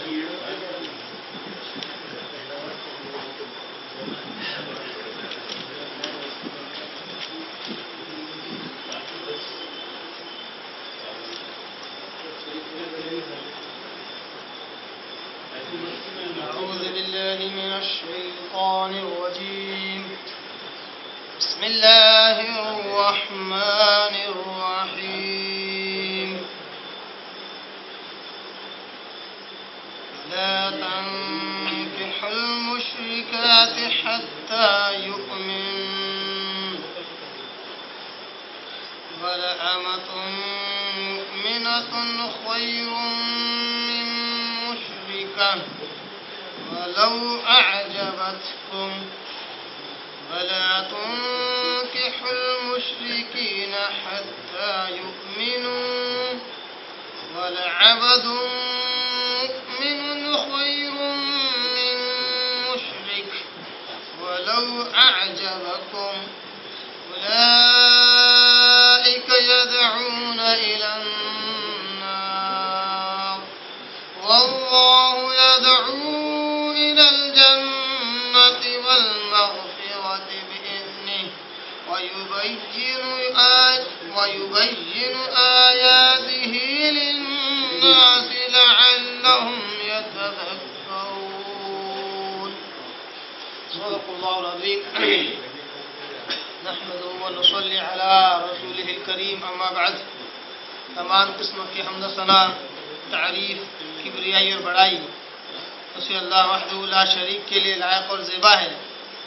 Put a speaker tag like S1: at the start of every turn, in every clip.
S1: أعوذ بالله من الشيطان الرجيم. بسم الله الرحمن الرحيم. لا تنكحوا المشركات حتى يؤمنوا ولأمة مؤمنة خير من مشركة ولو أعجبتكم ولا تنكحوا المشركين حتى يؤمنوا ولعبد مؤمن خير من مشرك ولو أعجبكم أولئك يدعون إلى النار والله يدعو إلى الجنة والمغفرة بإذنه ويبين آياته للناس لعلهم يتذكرون. صدق الله العظيم. نحمده ونصلي على رسوله الكريم. اما بعد. تمام قسم کی حمد و ثنا، تعریف، کبریائی اور بڑائی اسے اللہ وحدہ لا شریک کے لیے لائق اور زیبا ہے،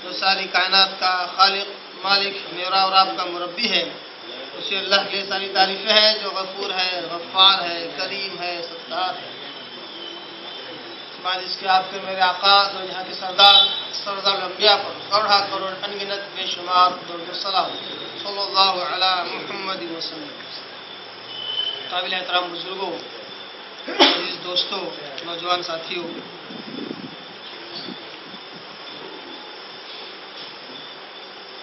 S1: جو ساری کائنات کا خالق، مالک، میرا اور آپ کا مربی ہے. اسے اللہ کے لیے ساری تعریفیں ہیں جو غفور ہے، غفار ہے، کریم ہے، ستار ہے. بعد اس کے آپ کے میرے آقا اور یہاں کے سردار الانبیاء پر کروڑا کروڑ انگنت بے شمار درود و سلام صلی اللہ علی محمد وسلم. قابل احترام بزرگوں، عزیز دوستوں، نوجوان ساتھیوں،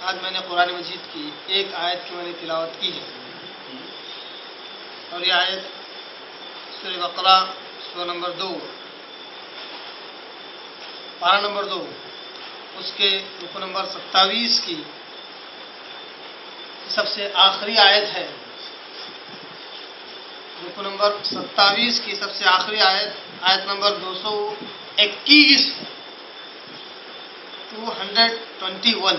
S1: آج میں نے قرآن مجید کی ایک آیت کی میں نے تلاوت کی ہے، اور یہ آیت سورہ بقرہ سورہ نمبر 2 پارہ نمبر 2 اس کے رکو نمبر 27 کی سب سے آخری آیت ہے. رکو نمبر 27 کی سب سے آخری آیت، آیت نمبر 221 221.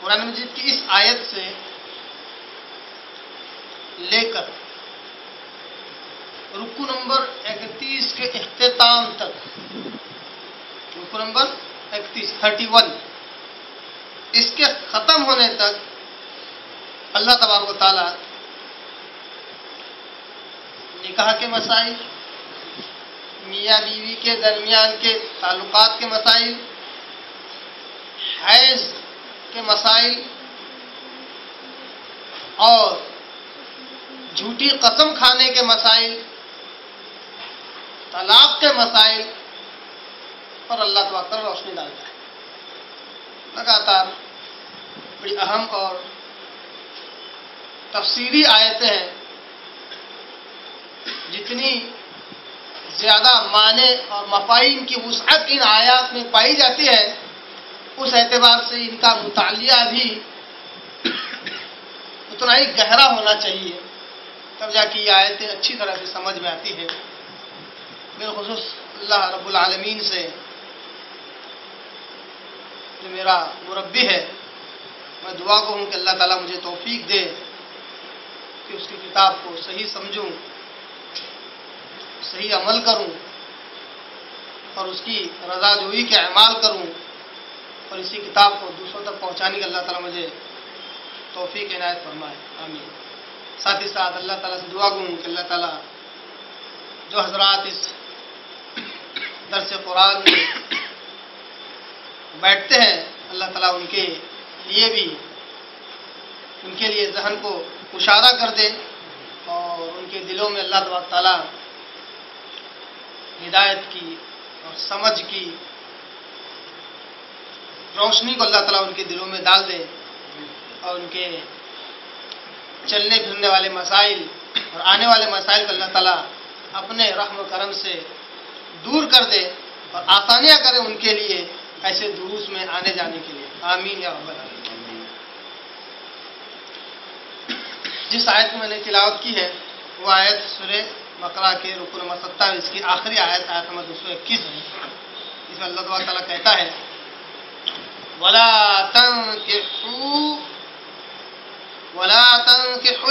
S1: قرآن مجید کی اس آیت سے لے کر رکو نمبر 31 کے اختتام تک، رکو نمبر 31 اس کے ختم ہونے تک اللہ تبارک و تعالی نکاح کے مسائل، میاں بیوی کے درمیان کے تعلقات کے مسائل، حیض کے مسائل اور جھوٹی قسم کھانے کے مسائل، طلاق کے مسائل پر اللہ تبارک و تعالی روشنی ڈالتا ہے. لگاتار بڑی اہم اور تفصیلی آیتیں ہیں. جتنی زیادہ معنی اور مفاہیم کی وسعت ان آیات میں پائی جاتی ہے، اس اعتبار سے ان کا مطالعہ بھی اتنا ہی گہرا ہونا چاہیے، تب جا کے یہ آیتیں اچھی طرح سے سمجھ میں آتی ہے. بالخصوص اللہ رب العالمین سے، جو میرا مربی ہے، میں دعا کروں کہ اللہ تعالیٰ مجھے توفیق دے کہ اس کی کتاب کو صحیح سمجھوں، صحیح عمل کروں اور اس کی رضا جوئی کے اعمال کروں، اور اسی کتاب کو دوسروں تک پہنچانے کی اللہ تعالیٰ مجھے توفیق عنایت فرمائے. آمین. ساتھ ہی ساتھ اللہ تعالیٰ سے دعا کروں کہ اللہ تعالیٰ جو حضرات اس درس قرآن میں بیٹھتے ہیں، اللہ تعالیٰ ان کے لیے ذہن کو کشادہ کر دے، اور ان کے دلوں میں اللہ تعالیٰ ہدایت کی اور سمجھ کی روشنی کو اللہ تعالیٰ ان کے دلوں میں ڈال دے، اور ان کے چلنے پھرنے والے مسائل اور آنے والے مسائل کو اللہ تعالیٰ اپنے رحم و کرم سے دور کر دے اور آسانیاں کرے ان کے لیے ایسے دروس میں آنے جانے کے لیے، آمین یا رب العالمین۔ جس آیت میں نے تلاوت کی ہے وہ آیت سورہ بقرہ کے رکوع نمبر 27 کی آخری آیت، آیت نمبر 221 ہے۔ اس میں اللہ تعالیٰ کہتا ہے وَلَا تَنكِحُوا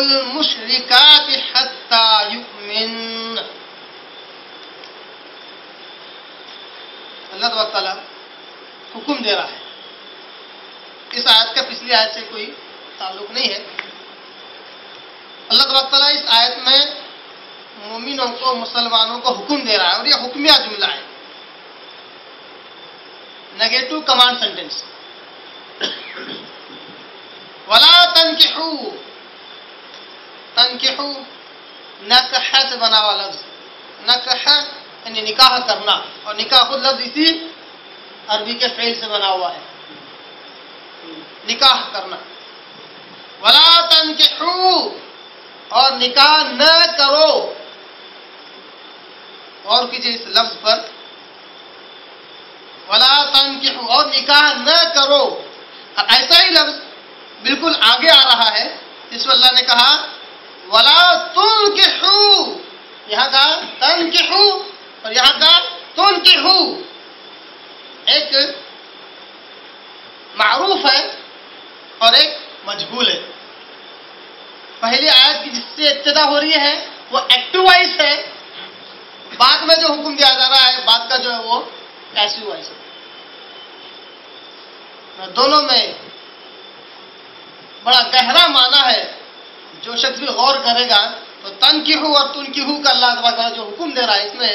S1: الْمُشْرِكَاتِ حَتَّى يُؤْمِنَّ۔ اللہ تعالیٰ حکم دے رہا ہے۔ اس آیت کا پچھلی آیت سے کوئی تعلق نہیں ہے۔ اللہ تعالیٰ اس آیت میں مومنوں کو، مسلمانوں کو حکم دے رہا ہے، اور یہ حکمیہ جملہ ہے، نیگیٹو کمانڈ سینٹینس۔ وَلَا تَنكِحُوا، تنکحو نکح سے بنا ہوا لفظ، نکح یعنی نکاح کرنا، اور نکاح خود لفظ اسی عربی کے فعل سے بنا ہوا ہے، نکاح کرنا۔ وَلَا تَنكِحُوا، اور نکاح نہ کرو، اور کیجئے اس لفظ پر، وَلَا تَنكِحُوا، اور نکاح نہ کرو۔ ایسا ہی لفظ بالکل آگے آ رہا ہے جس میں اللہ نے کہا وَلَا تُنكِحُوا، یہاں کا تنکحو اور یہاں کا تنکحو، ایک معروف ہے اور ایک مجہول ہے۔ پہلی آیت کی جس سے ابتدا ہو رہی ہے وہ ایکٹیو وائس ہے، بعد میں جو حکم دیا جا رہا ہے بعد کا جو ہے وہ پیسو وائس ہے۔ دونوں میں بڑا گہرا معنی ہے، جو شخص بھی غور کرے گا تو تنکحو اور تنکحو کا اللہ تعالیٰ جو حکم دے رہا ہے اس میں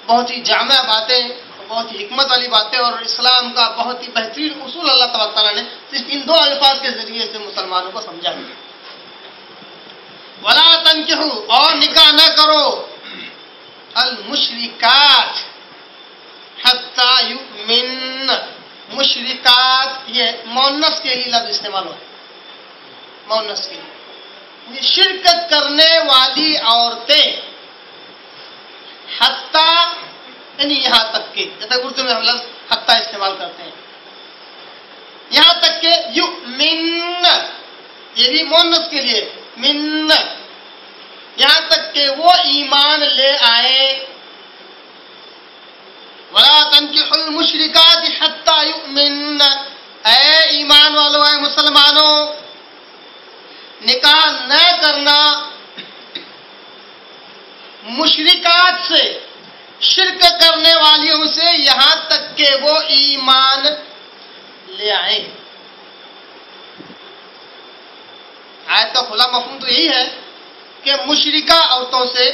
S1: بہت ہی جامع باتیں، بہت ہی حکمت والی باتیں اور اسلام کا بہت ہی بہترین اصول اللہ تعالیٰ نے صرف ان دو الفاظ کے ذریعے سے مسلمانوں کو سمجھا دیا۔ وَلَا تَنكِحُوا، اور نکاح نہ کرو، المشرکات حتی یؤمن، مشرکات یہ مؤنث کے لیے لفظ استعمال ہوتا ہے، مؤنث کے لیے یہ شرکت کرنے والی عورتیں، حتی یعنی یہاں تک کہ، جیسے اردو میں ہم لفظ حتی استعمال کرتے ہیں، یہاں تک کہ یؤمن، یہ بھی مؤنث کے لیے من، یہاں تک کہ وہ ایمان لے آئے۔ وَلَا تَنكِحُوا الْمُشْرِكَاتِ حَتَّى يُؤْمِنَّ، اے ایمان والو، اے مسلمانوں، نکاح نہ کرنا مشرکات سے، شرک کرنے والیوں سے، یہاں تک کہ وہ ایمان لے آئیں۔ آیت کا کھلا مفہوم تو یہی ہے کہ مشرکہ عورتوں سے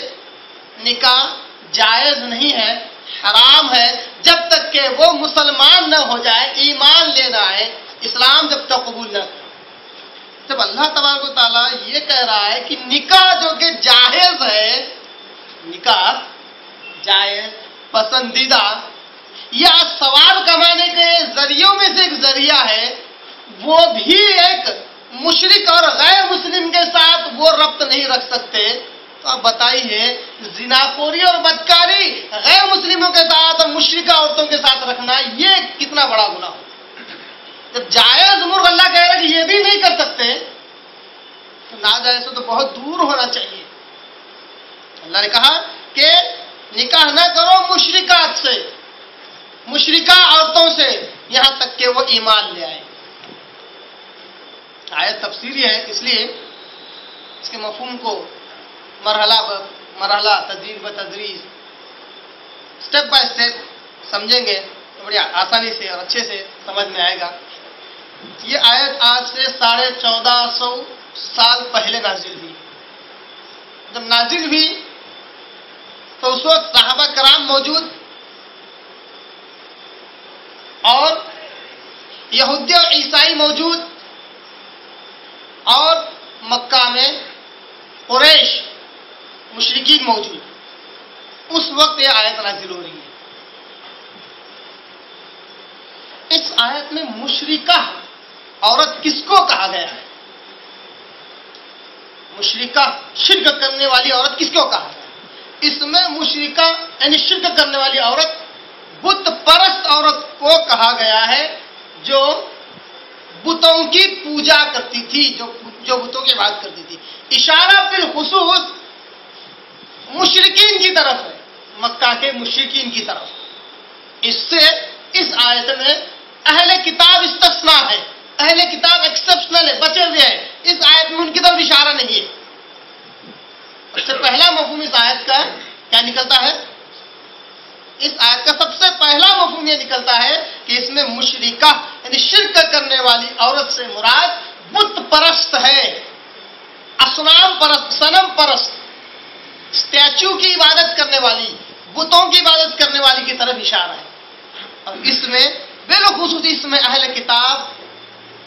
S1: نکاح جائز نہیں ہے، حرام ہے، جب تک کہ وہ مسلمان نہ ہو جائے، ایمان لے نہ آئے، اسلام جب تک قبول نہ کرے۔ جب اللہ تبارک و تعالیٰ یہ کہہ رہا ہے کہ نکاح جو کہ جائز ہے، نکاح جائز پسندیدہ یا ثواب کمانے کے ذریعوں میں سے ایک ذریعہ ہے، وہ بھی ایک مشرک اور غیر مسلم کے ساتھ وہ ربط نہیں رکھ سکتے، تو آپ بتائیے زناخوری اور بدکاری غیر مسلموں کے ساتھ اور مشرکہ عورتوں کے ساتھ رکھنا یہ کتنا بڑا گناہ ہو۔ جب جائز امور اللہ کہہ رہا ہے کہ یہ بھی نہیں کر سکتے تو ناجائز سے تو بہت دور ہونا چاہیے۔ اللہ نے کہا کہ نکاح نہ کرو مشرکات سے، مشرکہ عورتوں سے، یہاں تک کہ وہ ایمان لے آئے۔ آیت تفسیری ہے، اس لیے اس کے مفہوم کو مرحلہ تدریج بتدریج سٹیپ بائی سٹیپ سمجھیں گے تو بڑی آسانی سے اور اچھے سے سمجھ میں آئے گا۔ یہ آیت آج سے 1450 سال پہلے نازل ہوئی۔ جب نازل ہوئی تو اس وقت صحابہ کرام موجود اور یہودی اور عیسائی موجود، اور مکہ میں قریش مشرکین موجود، اس وقت یہ آیت نازل ہو رہی ہے۔ اس آیت میں مشرکہ عورت کس کو کہا گیا ہے؟ مشرکہ شرک کرنے والی عورت کس کو کہا گیا؟ اس میں مشرکہ یعنی شرک کرنے والی عورت بت پرست عورت کو کہا گیا ہے جو بتوں کی پوجا کرتی تھی، جو بتوں کی بات کرتی تھی۔ اشارہ بالخصوص مشرکین کی طرف ہے، مکہ کے مشرکین کی طرف۔ اس سے اس آیت میں اہل کتاب استثناء ہے، اہل کتاب ایکسپشنل ہے، بچے ہوئے ہیں، اس آیت میں ان کی طرف اشارہ نہیں ہے۔ اس سے پہلا مفہوم اس آیت کا کیا نکلتا ہے؟ اس آیت کا سب سے پہلا مفہوم یہ نکلتا ہے کہ اس میں مشرکہ یعنی شرک کرنے والی عورت سے مراد بت پرست ہے، اصنام پرست، صنم پرست، اسٹیچو کی عبادت کرنے والی، بتوں کی عبادت کرنے والی کی طرف اشارہ ہے۔ اور اس میں بالخصوص اس میں اہل کتاب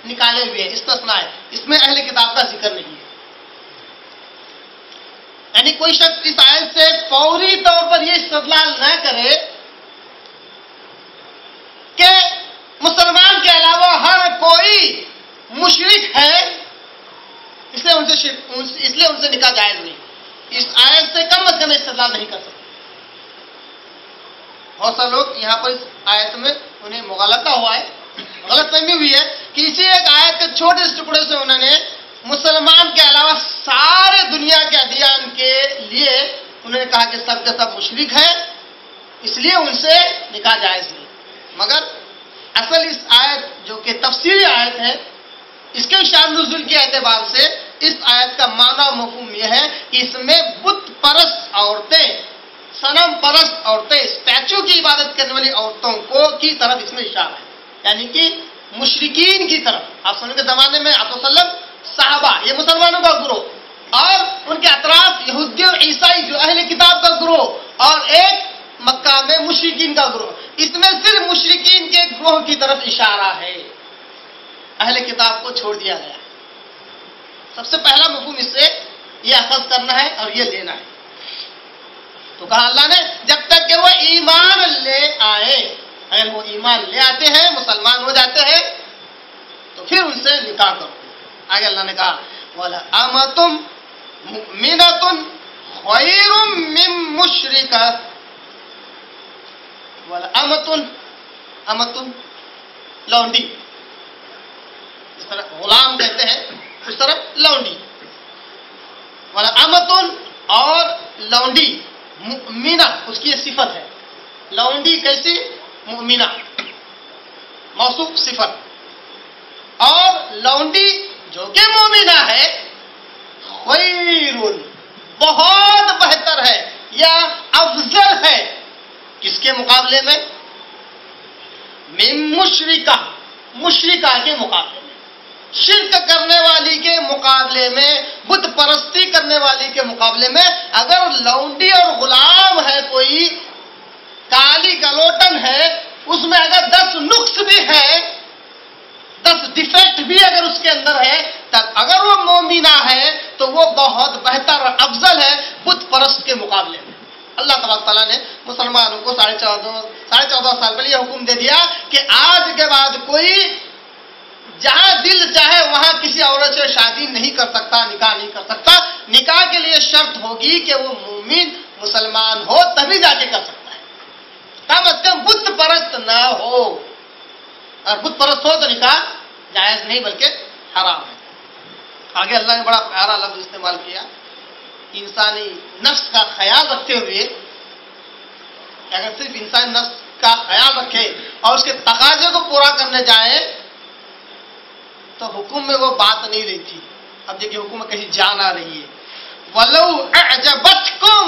S1: نکالے ہوئے ہیں، استثناء ہے، اس میں اہل کتاب کا ذکر نہیں ہے۔ یعنی کوئی شخص اس آیت سے فوری طور پر یہ استدلال نہ کرے کہ مسلمان کے علاوہ ہر کوئی مشرک ہے، اس لیے ان سے نکاح جائز نہیں، اس آیت سے کم از کم استدلال نہیں کر سکتے۔ بہت سارے لوگ یہاں پر اس آیت میں انہیں مغالطہ ہوا ہے، غلط فہمی ہوئی ہے کہ اسی ایک آیت کے چھوٹے سے ٹکڑے سے انہوں نے مسلمان کے علاوہ سارے دنیا کے ادیان کے لیے انہوں نے کہا کہ سب کے سب مشرک ہیں، اس لیے ان سے نکاح جائز نہیں۔ مگر اصل اس آیت جو کہ تفسیری آیت ہے، اس کے شان نزول کے اعتبار سے اس آیت کا معنی و مفہوم یہ ہے کہ اس میں بت پرست عورتیں، صنم پرست عورتیں، اسٹیچو کی عبادت کرنے والی عورتوں کی طرف اس میں اشارہ ہے، یعنی کہ مشرکین کی طرف۔ آپ سننے کے زمانے میں آپ وسلم صحابہ یہ مسلمانوں کا گروہ اور ان کے اطراف یہودی اور عیسائی جو اہل کتاب کا گروہ اور ایک مکہ میں مشرکین کا گروہ، اس میں صرف مشرکین کے گروہ کی طرف اشارہ ہے، اہل کتاب کو چھوڑ دیا گیا۔ سب سے پہلا مفہوم اس سے یہ اخذ کرنا ہے اور یہ لینا ہے۔ تو کہا اللہ نے جب تک کہ وہ ایمان لے آئے، اگر وہ ایمان لے آتے ہیں، مسلمان ہو جاتے ہیں، تو پھر ان سے نکاح کرو۔ آگے اللہ نے کہا وَلَأَمَةٌ مُؤْمِنَةٌ خَيْرٌ مِّن مُشْرِكَةٍ۔ امتن لونڈی، اس طرح غلام کہتے ہیں، اس طرح لونڈی۔ امتن اور لونڈی، مؤمنہ اس کی یہ صفت ہے۔ لونڈی کیسی؟ مؤمنہ، موصوف صفت۔ اور لونڈی جو کہ مومنہ ہے، خیر بہت بہتر ہے یا افضل ہے، کس کے مقابلے میں؟ من مشرکہ، مشرکہ کے مقابلے میں، شرک کرنے والی کے مقابلے میں، بت پرستی کرنے والی کے مقابلے میں۔ اگر لونڈی اور غلام ہے، کوئی کالی کلوٹن ہے، اس میں اگر 10 نقص بھی ہے، 10 ڈیفیکٹ بھی اگر اس کے اندر ہے، تب اگر وہ مومنہ ہے تو وہ بہت بہتر اور افضل ہے بت پرست کے مقابلے میں۔ اللہ تبارک تعالیٰ نے مسلمانوں کو 14.5 سال پہلے یہ حکم دے دیا کہ آج کے بعد کوئی جہاں دل چاہے وہاں کسی عورت سے شادی نہیں کر سکتا، نکاح نہیں کر سکتا۔ نکاح کے لیے شرط ہوگی کہ وہ مومن مسلمان ہو، تبھی جا کے کر سکتا ہے، کم از کم بت پرست نہ ہو۔ اور بت پرست ہو تو نکاح جائز نہیں بلکہ حرام ہے۔ آگے اللہ نے بڑا پیارا لفظ استعمال کیا، انسانی نفس کا خیال رکھتے ہوئے، اگر صرف انسانی نفس کا خیال رکھے اور اس کے تقاضے کو پورا کرنے جائے تو حکم میں وہ بات نہیں رہی تھی۔ اب دیکھیے حکم میں کہیں جان آ رہی ہے، وَلَوْ أَعْجَبَتْكُمْ،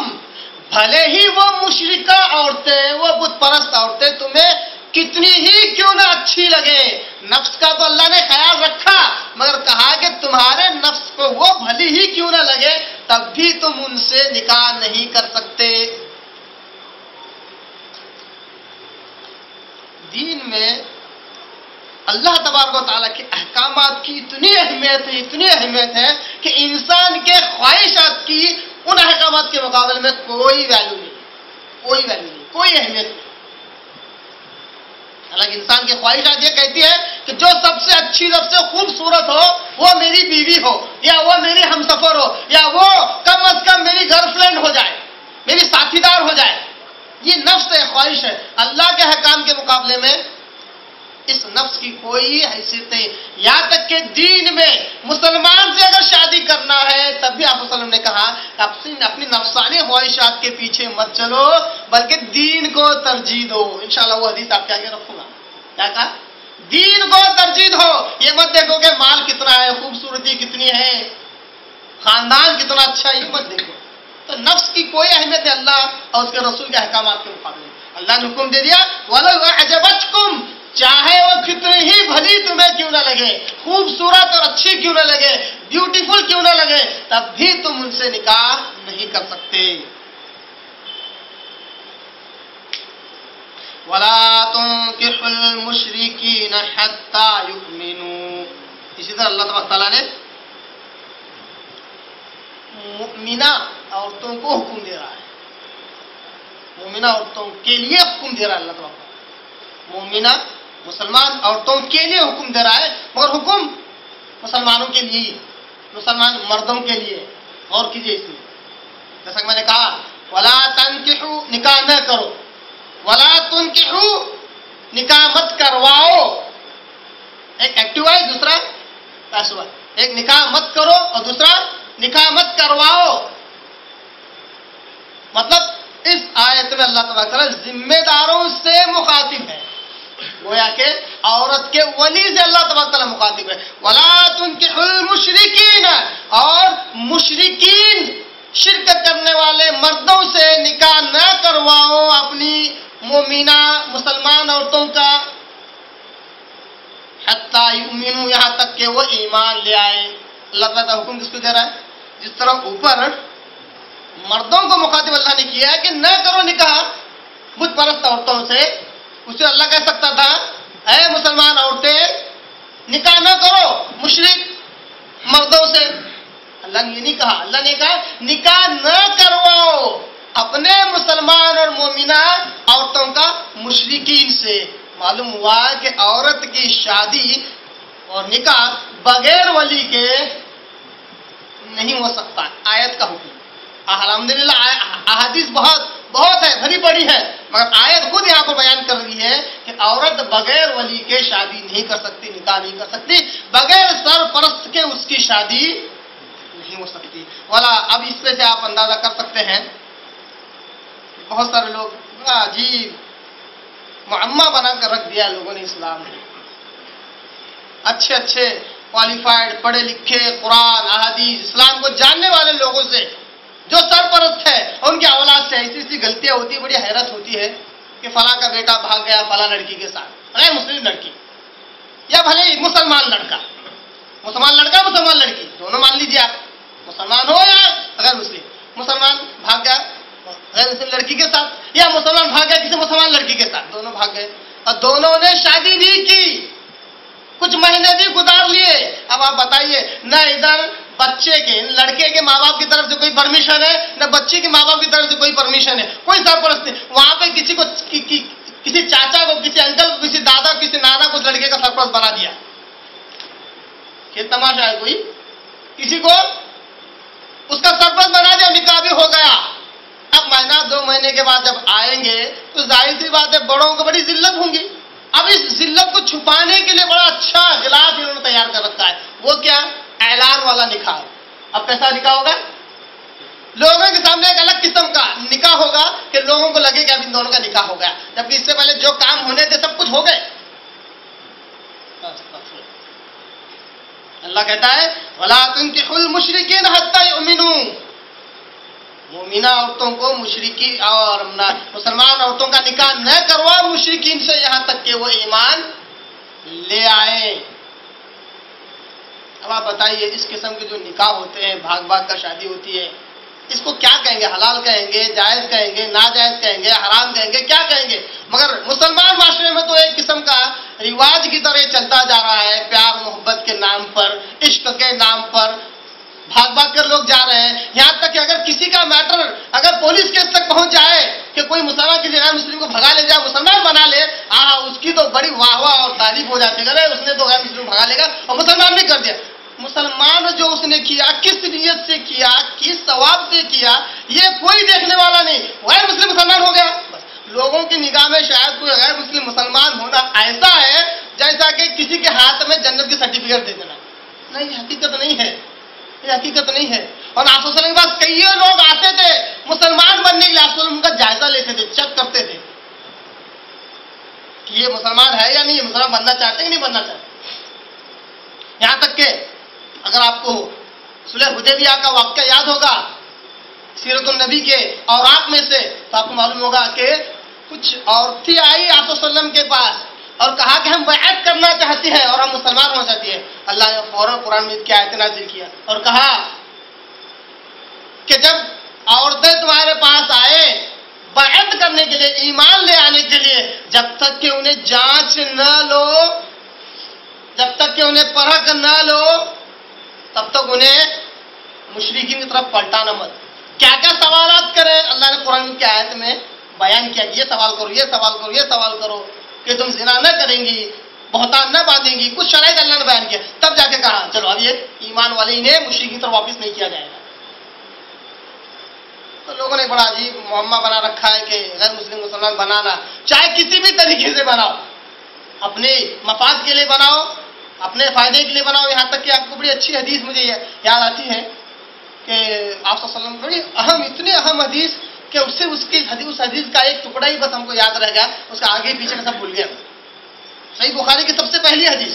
S1: بھلے ہی وہ مشرکہ عورتیں، وہ بت پرست عورتیں تمہیں کتنی ہی کیوں نہ اچھی لگے۔ نفس کا تو اللہ نے خیال رکھا، مگر کہا کہ تمہارے نفس کو وہ بھلی ہی کیوں نہ لگے، تب بھی تم ان سے نکاح نہیں کر سکتے۔ دین میں اللہ تبارک و تعالیٰ کے احکامات کی اتنی اہمیت ہے کہ انسان کے خواہشات کی ان احکامات کے مقابلے میں کوئی ویلیو نہیں، کوئی اہمیت نہیں۔ حالانکہ انسان کی خواہشات یہ کہتی ہے کہ جو سب سے اچھی، سب سے خوبصورت ہو وہ میری بیوی ہو، یا وہ میری ہمسفر ہو، یا وہ کم از کم میری گرل فرینڈ ہو جائے، میری ساتھی دار ہو جائے. یہ نفس ہے، خواہش ہے. اللہ کے حکام کے مقابلے میں اس نفس کی کوئی حیثیت نہیں. یہاں تک کہ دین میں مسلمان سے اگر شادی کرنا ہے تب بھی آپ وسلم نے کہا اپنی نفسانی خواہشات کے پیچھے مت چلو بلکہ دین کو ترجیح دو. انشاءاللہ وہ حدیث آپ کے آگے رکھوں گا. کیا کہا؟ دین کو ترجیح دو. یہ مت دیکھو کہ مال کتنا ہے، خوبصورتی کتنی ہے، خاندان کتنا اچھا ہے، یہ مت دیکھو. تو نفس کی کوئی اہمیت ہے اللہ اور اس کے رسول کے احکامات کے مقابلے. اللہ نے حکم دے دیا وَلَوْ أَعْجَبَتْكُمْ، چاہے وہ کتنی ہی بھلی تمہیں کیوں نہ لگے، خوبصورت اور اچھی کیوں نہ لگے، بیوٹیفل کیوں نہ لگے، تب بھی تم ان سے نکاح نہیں کر سکتے. وَلَا تُنكِحُوا الْمُشْرِكِينَ حَتَّى يُؤْمِنُوا. اسی طرح اللہ تبارک تعالیٰ نے مؤمنہ عورتوں کو حکم دے رہا ہے. مومنہ عورتوں کے لیے حکم دے رہا ہے اللہ تبارک. مومنہ مسلمان عورتوں کے لیے حکم دے رہا ہے، مگر حکم مسلمانوں کے لیے، مسلمان مردوں کے لیے. غور کیجیے اس میں. جیسا کہ میں نے کہا وَلَا تَنكِحُوا، نکاح نہ کرو. وَلَا تُنكِحُوا، نکاح مت کرواؤ. ایک ایکٹیو ہے، دوسرا پیسو ہے. ایک نکاح مت کرو اور دوسرا نکاح مت کرواؤ. مطلب اس آیت میں اللہ تبارک تعالیٰ ذمہ داروں سے مخاطب ہے. گویا کہ عورت کے ولی سے اللہ تبارک تعالیٰ مخاطب ہے. وَلَا تُنكِحُوا الْمُشْرِكِينَ، اور مشرکین شرکت کرنے والے مردوں سے نکاح نہ کرواؤ اپنی مومنہ مسلمان عورتوں کا. حَتَّى يُؤْمِنُوا، یہاں تک کہ وہ ایمان لے آئے. اللہ تعالیٰ حکم کس کو دے رہا ہے؟ جس طرح اوپر مردوں کو مخاطب اللہ نے کیا ہے کہ نہ کرو نکاح بت پرست عورتوں سے، اسے اللہ کہہ سکتا تھا اے مسلمان عورتیں نکاح نہ کرو مشرک مردوں سے. اللہ نے یہ نہیں کہا. اللہ نے کہا نکاح نہ کرواؤ اپنے مسلمان اور مومنہ عورتوں کا مشرکین سے. معلوم ہوا کہ عورت کی شادی اور نکاح بغیر ولی کے نہیں ہو سکتا. آیت کا حکم. الحمدللہ احادیث بہت ہے، بھری پڑی ہے، مگر آیت خود یہاں پر بیان کر رہی ہے کہ عورت بغیر ولی کے شادی نہیں کر سکتی، نکاح نہیں کر سکتی، بغیر سرپرست کے اس کی شادی نہیں ہو سکتی. والا اب اس پہ سے آپ اندازہ کر سکتے ہیں بہت سارے لوگ بڑا عجیب معمہ بنا کر رکھ دیا لوگوں نے اسلام میں. اچھے کوالیفائڈ پڑھے لکھے قرآن احادیث اسلام کو جاننے والے لوگوں سے جو سرپرست ہے ان کی اولاد سے ایسی غلطیاں ہوتی ہیں، بڑی حیرت ہوتی ہے کہ فلاں کا بیٹا بھاگ گیا فلاں لڑکی کے ساتھ، غیر مسلم لڑکی یا بھلے مسلمان لڑکا، مسلمان لڑکا مسلمان لڑکی دونوں مان لیجیے آپ، مسلمان ہو یا غیر مسلم، مسلمان بھاگ گیا غیر مسلم لڑکی کے ساتھ یا مسلمان بھاگ گیا کسی مسلمان لڑکی کے ساتھ، دونوں بھاگ گئے اور دونوں نے شادی بھی کی، کچھ مہینے بھی گزار لیے. اب آپ بتائیے نہ ادھر بچے کے لڑکے کے ماں باپ کی طرف سے کوئی پرمیشن ہے نہ بچے کے ماں باپ کی طرف سے کوئی پرمیشن ہے، کوئی سرپرست نہیں. وہاں پہ کسی کو کسی چاچا کو کسی انکل کو کسی دادا کسی نانا کو لڑکے کا سرپرست بنا دیا. یہ تماشا ہے. کوئی کسی کو اس کا سرپرست بنا دیا، نکاح بھی ہو گیا. اب مہینہ 2 مہینے کے بعد جب آئیں گے تو ظاہر سی بات ہے بڑوں کو بڑی ذلت ہوں گی. اب اس ذلت کو چھپانے کے لیے بڑا اچھا غلاف انہوں نے تیار کر رکھا ہے. وہ کیا؟ اعلان والا نکاح. اب کیسا نکاح ہوگا؟ لوگوں کے سامنے ایک الگ قسم کا نکاح ہوگا کہ لوگوں کو لگے کہ اب ان دونوں کا نکاح ہو گیا، جبکہ اس سے پہلے جو کام ہونے تھے سب کچھ ہو گئے. اللہ کہتا ہے وَلَا تُنكِحُوا الْمُشْرِكِينَ حَتَّى يُؤْمِنُوا. مومنہ عورتوں کو مشرکی اور مسلمان عورتوں کا نکاح نہ کروا مشرکین سے یہاں تک کہ وہ ایمان لے آئے. اب آپ بتائیے اس قسم کے جو نکاح ہوتے ہیں بھاگ کر شادی ہوتی ہے، اس کو کیا کہیں گے؟ حلال کہیں گے، جائز کہیں گے، ناجائز کہیں گے، حرام کہیں گے، کیا کہیں گے؟ مگر مسلمان معاشرے میں تو ایک قسم کا رواج کی طرح چلتا جا رہا ہے، پیار محبت کے نام پر، عشق کے نام پر بھاگ بھاگ کر لوگ جا رہے ہیں، یہاں تک کہ اگر کسی کا میٹر اگر پولیس کیس تک پہنچ جائے کہ کوئی مسلمان کسی غیر مسلم کو بھگا لے جائے، مسلمان بنا لے، اس کی تو بڑی واہ واہ اور تعریف ہو جاتی ہے، اس نے تو غیر مسلم بھگا لے گا اور مسلمان بھی کر دیا۔ مسلمان جو اس نے کیا کس نیت سے کیا، کس ثواب سے کیا، یہ کوئی دیکھنے والا نہیں، غیر مسلم مسلمان ہو گیا۔ لوگوں کی نگاہ میں شاید کوئی غیر مسلم مسلمان ہونا ایسا ہے جیسا کہ کسی کے ہاتھ میں جنت کی سرٹیفکیٹ دے دینا۔ نہیں، یہ حقیقت نہیں ہے، یہ حقیقت نہیں ہے۔ اور آپ صلی اللہ علیہ وسلم کے پاس کئی لوگ آتے تھے مسلمان بننے کے لیے، آپ صلی اللہ علیہ وسلم کا جائزہ لیتے تھے، چیک کرتے تھے کہ یہ مسلمان ہے یا نہیں، یہ مسلمان بننا چاہتے ہیں کہ نہیں بننا چاہتے۔ یہاں تک کہ اگر آپ کو صلح حدیبیہ کا واقعہ یاد ہوگا سیرت النبی کے اوراق میں سے، تو آپ کو معلوم ہوگا کہ کچھ عورتیں آئی آپ صلی اللہ علیہ وسلم کے پاس اور کہا کہ ہم بیعت کرنا چاہتی ہیں اور ہم مسلمان ہونا چاہتی ہیں۔ اللہ نے فوراً قرآن مجید کی آیت نازل کیا اور کہا کہ جب عورتیں تمہارے پاس آئے بیعت کرنے کے لیے، ایمان لے آنے کے لیے، جب تک کہ انہیں جانچ نہ لو، جب تک کہ انہیں پرکھ نہ لو، تب تک انہیں مشرکین کی طرف پلٹانا مت۔ کیا کیا سوالات کریں، اللہ نے قرآن کی آیت میں بیان کیا کہ یہ سوال کرو، یہ سوال کرو، یہ سوال کرو کہ تم زنا نہ کریں گی، بہتان نہ باندھیں گی، کچھ شرائط اللہ نے بیان کیا، تب جا کے کہا چلو اب یہ ایمان والے انہیں مشرکین کی طرف واپس نہیں کیا جائے گا۔ تو لوگوں نے بڑا عجیب معمہ بنا رکھا ہے کہ غیر مسلم مسلمان بنانا، چاہے کسی بھی طریقے سے بناؤ، اپنے مفاد کے لیے بناؤ، اپنے فائدے کے لیے بناؤ۔ یہاں تک کہ آپ کو بڑی اچھی حدیث مجھے یاد آتی ہے کہ آپ صلی اللہ علیہ وسلم بڑی اہم، اتنے اہم حدیث کہ اس حدیث کا ایک ٹکڑا ہی بس ہم کو یاد رہ گیا، اس کا آگے پیچھے سب بھول گیا۔ صحیح بخاری کی سب سے پہلی حدیث،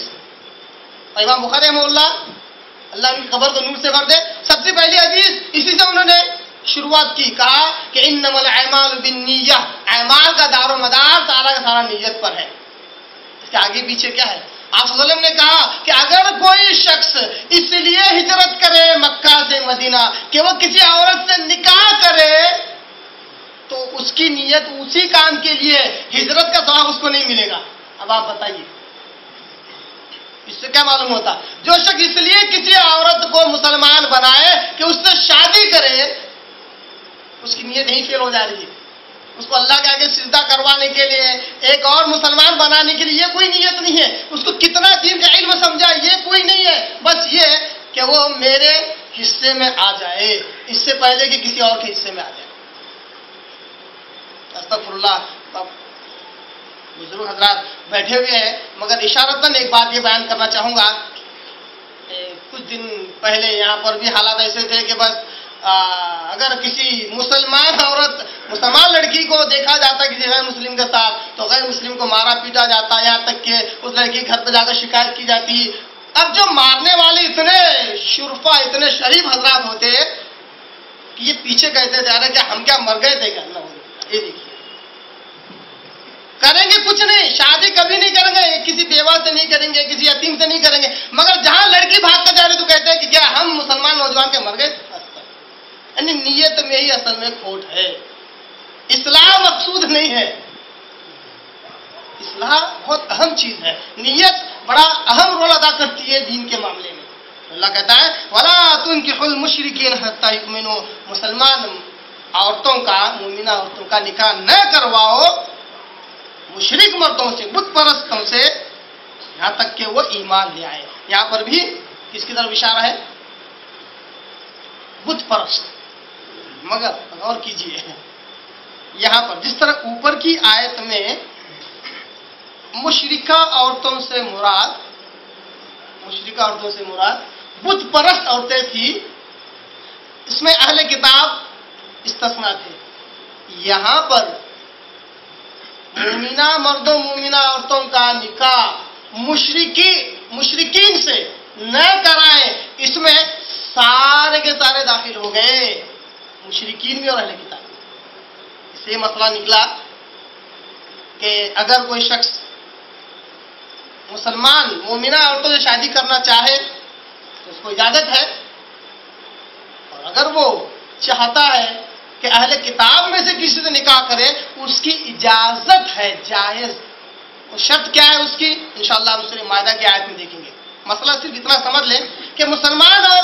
S1: امام بخاری رحمہ اللہ ان کی قبر کو نور سے بھر دے، سب سے پہلی حدیث اسی سے انہوں نے شروعات کی، کہا کہ انما الاعمال بالنیہ، اعمال کا دار و مدار سارا کا سارا نیت پر ہے۔ اس کے آگے پیچھے کیا ہے؟ آپ صلی اللہ علیہ وسلم نے کہا کہ اگر کوئی شخص اس لیے ہجرت کرے مکہ سے مدینہ کہ وہ کسی عورت سے نکاح کرے تو اس کی نیت اسی کام کے لیے، ہجرت کا ثواب اس کو نہیں ملے گا۔ اب آپ بتائیے اس سے کیا معلوم ہوتا؟ جو شخص اس لیے کسی عورت کو مسلمان بنائے کہ اس سے شادی کرے، اس کی نیت یہیں فیل ہو جا رہی ہے۔ اس کو اللہ کے آگے سجدہ کروانے کے لیے، ایک اور مسلمان بنانے کے لیے یہ کوئی نیت نہیں ہے۔ اس کو کتنا دین کا علم سمجھا یہ کوئی نہیں ہے، بس یہ کہ وہ میرے حصے میں آ جائے اس سے پہلے کہ کسی اور کے حصے میں آ جائے۔ استغفر اللہ۔ بزرگ حضرات بیٹھے ہوئے ہیں، مگر اشارتاً ایک بات یہ بیان کرنا چاہوں گا۔ کچھ دن پہلے یہاں پر بھی حالات ایسے تھے کہ بس اگر کسی مسلمان لڑکی کو دیکھا جاتا کسی غیر مسلم کے ساتھ تو غیر مسلم کو مارا پیٹا جاتا، یہاں تک کہ اس لڑکی گھر پہ جا کر شکایت کی جاتی۔ اب جو مارنے والے اتنے شرفا، اتنے شریف حضرات ہوتے کہ یہ پیچھے کہتے جا رہے کہ ہم کیا مر گئے تھے کیا؟ یہ دیکھیے، کریں گے کچھ نہیں، شادی کبھی نہیں کریں گے، کسی بیوہ سے نہیں کریں گے، کسی یتیم سے نہیں کریں گے، مگر جہاں لڑکی بھاگ کر جا رہی تو کہتے ہیں کہ کیا ہم مسلمان نوجوان کے مر گئے؟ یعنی نیت میں ہی اصل میں کھوٹ ہے، اصلاح مقصود نہیں ہے۔ اصلاح بہت اہم چیز ہے، نیت بڑا اہم رول ادا کرتی ہے دین کے معاملے میں۔ اللہ کہتا ہے وَلَا تُنْكِحُوا الْمُشْرِكِينَ حَتَّىٰ يُؤْمِنُوا، مسلمان عورتوں کا، مومنہ عورتوں کا نکاح نہ کرواؤ مشرک مردوں سے، بت پرستوں سے، یہاں تک کہ وہ ایمان لے آئے۔ یہاں پر بھی کس کی طرف اشارہ ہے؟ بت پرست۔ مگر غور کیجئے یہاں پر جس طرح اوپر کی آیت میں مشرکہ عورتوں سے مراد بت پرست عورتیں تھی، اس میں اہل کتاب استثناء تھے۔ یہاں پر مومنہ مردوں مومنہ عورتوں کا نکاح مشرکین سے نہ کرائیں، اس میں سارے کے سارے داخل ہو گئے، مشرکین بھی اور اہل کتاب۔ اس سے مسئلہ نکلا کہ اگر کوئی شخص مسلمان مومنہ عورتوں سے شادی کرنا چاہے تو اس کو اجازت ہے، اور اگر وہ چاہتا ہے کہ اہل کتاب میں سے کسی سے نکاح کرے اس کی اجازت ہے، جائز۔ اور شرط کیا ہے اس کی؟ انشاءاللہ ہم سورہ مائدہ کی آیت میں دیکھیں گے۔ مسئلہ صرف اتنا سمجھ لیں کہ مسلمان اور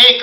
S1: 1।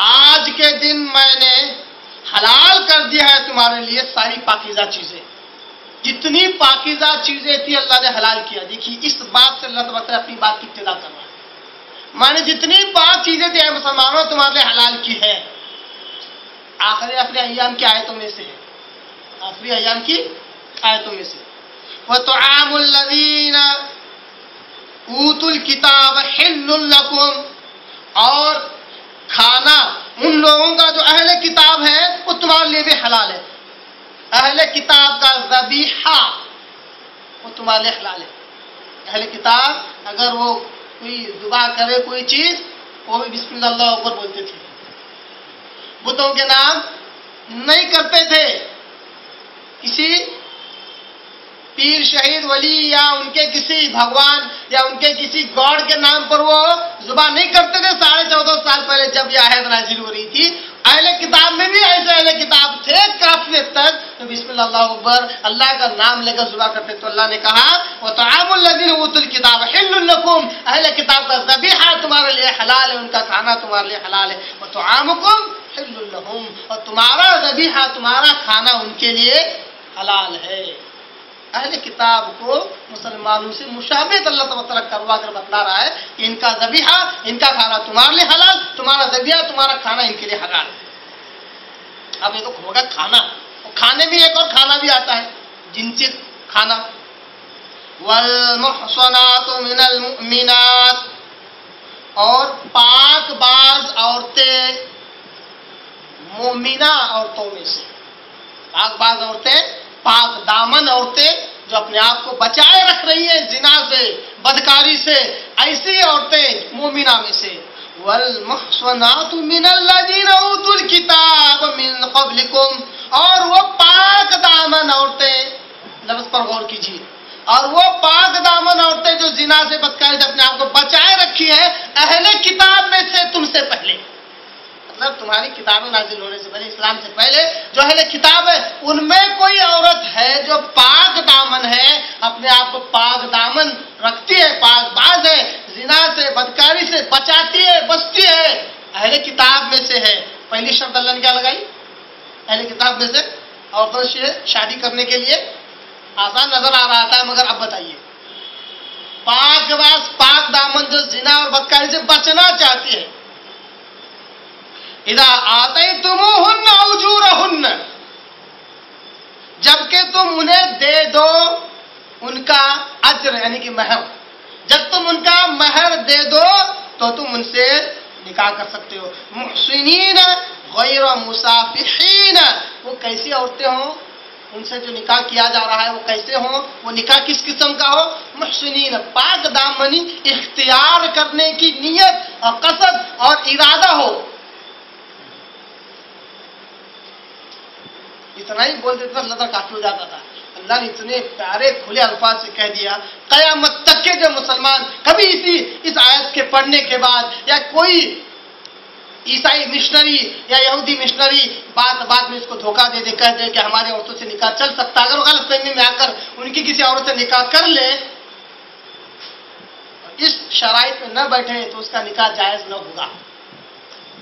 S1: آج کے دن میں نے حلال کر دیا ہے تمہارے لیے ساری پاکیزہ چیزیں. جتنی پاکیزہ چیزیں تھی اللہ نے حلال کیا. دیکھیے اس بات سے اللہ تعالیٰ اپنی بات کی ابتدا کر رہا ہے. میں نے جتنی پاک چیزیں تھی اے مسلمانوں تمہارے لیے حلال کی ہے. آخری ایام کی آیتوں میں سے ہے. آخری ایام کی آیتوں میں سے. وَطُعَامُ الَّذِينَ أُوتُوا الْكِتَابَ حِلٌّ لَكُمْ، اور کھانا ان لوگوں کا جو اہل کتاب ہے وہ تمہارے لیے بھی حلال ہے. اہل کتاب کا ذبیحہ وہ تمہارے لیے حلال ہے. اہل کتاب اگر وہ کوئی ذبح کرے کوئی چیز وہ بھی بسم اللہ اوپر بولتے تھے. بتوں کے نام نہیں کرتے تھے. کسی پیر شہید ولی یا ان کے کسی بھگوان یا ان کے کسی گاڈ کے نام پر وہ ذبح نہیں کرتے تھے. 14.5 سال پہلے جب یہ آیت نازل ہو رہی تھی اہل کتاب میں بھی ایسے اہل کتاب تھے کافی حد تک تو بسم اللہ اکبر اللہ کا نام لے کر ذبح کرتے. تو اللہ نے کہا وَطَعَامُ الَّذِينَ أُوتُوا الْكِتَابَ حِلٌّ لَكُمْ، اہل کتاب کا ذبیحہ تمہارے لیے حلال ہے، ان کا کھانا تمہارے لیے حلال ہے. وَطَعَامُكُمْ حِلٌّ لَهُمْ، اور تمہارا ذبیحہ تمہارا کھانا ان کے لیے حلال ہے. اہل کتاب کو مسلمانوں سے مشابہت اللہ تعالیٰ کروا کر بتلا رہا ہے کہ ان کا ذبیحہ ان کا کھانا تمہارے لیے حلال، تمہارا ذبیحہ تمہارا کھانا ان کے لیے حلال. اب یہ تو ہوگا کھانا، کھانے میں ایک اور کھانا بھی آتا ہے جنسی کھانا. والمحصنات من المؤمنات، اور پاک باز عورتیں مومنہ عورتوں میں سے. پاک باز عورتیں، پاک دامن عورتیں جو اپنے آپ کو بچائے رکھ رہی ہیں زنا سے بدکاری سے، ایسی عورتیں مومنہ میں سے. والمحصنات من الذین اوتوا الکتاب من قبلکم، اور وہ پاک دامن عورتیں، لفظ پر غور کیجیے، اور وہ پاک دامن عورتیں جو زنا سے بدکاری سے اپنے آپ کو بچائے رکھی ہے اہل کتاب میں سے تم سے پہلے. مطلب تمہاری کتابیں نازل ہونے سے پہلے، اسلام سے پہلے جو اہل کتاب ہے ان میں کوئی عورت ہے جو پاک دامن ہے، اپنے آپ کو پاک دامن رکھتی ہے، پاک باز ہے، زنا سے بدکاری سے بچاتی ہے، بچتی ہے، اہل کتاب میں سے ہے. پہلی شرط اللہ نے کیا لگائی؟ اہل کتاب میں سے. عورتوں سے شادی کرنے کے لیے آسان نظر آ رہا تھا، مگر اب بتائیے پاک باز پاک دامن جو زنا اور بدکاری سے بچنا چاہتی ہے، اذا آتیتموہن اجورہن، جبکہ تم انہیں دے دو ان کا اجر یعنی کہ مہر، جب تم ان کا مہر دے دو تو تم ان سے نکاح کر سکتے ہو. محسنین غیر مسافحین، وہ کیسی عورتیں ہوں ان سے جو نکاح کیا جا رہا ہے وہ کیسے ہوں؟ وہ نکاح کس قسم کا ہو؟ محسنین، پاک دامنی اختیار کرنے کی نیت اور قصد اور ارادہ ہو. اتنا ہی بول دیتا اللہ تعالیٰ کافی ہو جاتا تھا. اللہ نے اتنے پیارے کھلے الفاظ سے کہہ دیا قیامت تک کے جو مسلمان کبھی اس آیت کے پڑھنے کے بعد یا کوئی عیسائی مشنری یا یہودی مشنری بات میں اس کو دھوکہ دے دے کہہ دے کہ ہماری عورتوں سے نکاح چل سکتا ہے، اگر وہ غلط فہمی میں آ کر ان کی کسی عورت سے نکاح کر لے اس شرائط میں نہ بیٹھے تو اس کا نکاح جائز نہ ہوگا.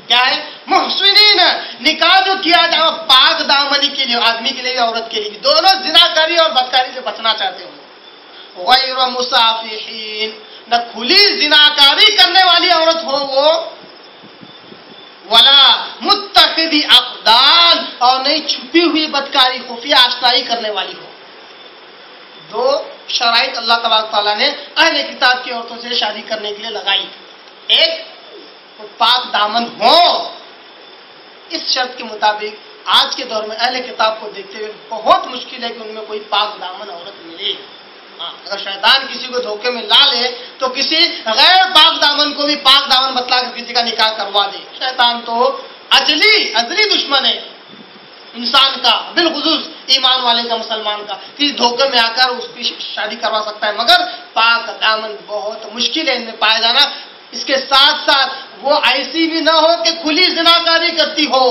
S1: کیا ہے؟ محسنین، نکاح جو کیا جائے وہ پاک دامنی کے لیے، آدمی کے لیے بھی عورت کے لیے بھی، دونوں زناکاری اور بدکاری سے بچنا چاہتے ہوں. غیر مسافحین، نہ کھلی زناکاری کرنے والی عورت ہو وہ، ولا متخذی اقدان، اور نہیں چھپی ہوئی بدکاری خفیہ آشنائی کرنے والی ہو. دو شرائط اللہ تبارک تعالیٰ نے اہل کتاب کی عورتوں سے شادی کرنے کے لیے لگائی. ایک، وہ پاک دامن ہو. اس شرط کے مطابق آج کے دور میں اہل کتاب کو دیکھتے ہوئے بہت مشکل ہے کہ ان میں کوئی پاک دامن عورت ملے. اگر شیطان کسی کو دھوکے میں لا لے تو کسی غیر پاک دامن کو بھی پاک دامن بتلا کر کسی کا نکاح کروا دے. شیطان تو ازلی دشمن ہے انسان کا، بالخصوص ایمان والے کا، مسلمان کا. کسی دھوکے میں آ کر اس کی شادی کروا سکتا ہے، مگر پاک دامن بہت مشکل ہے ان میں پایا جانا. اس کے ساتھ ساتھ وہ ایسی بھی نہ ہو کہ کھلی زناکاری کرتی ہو.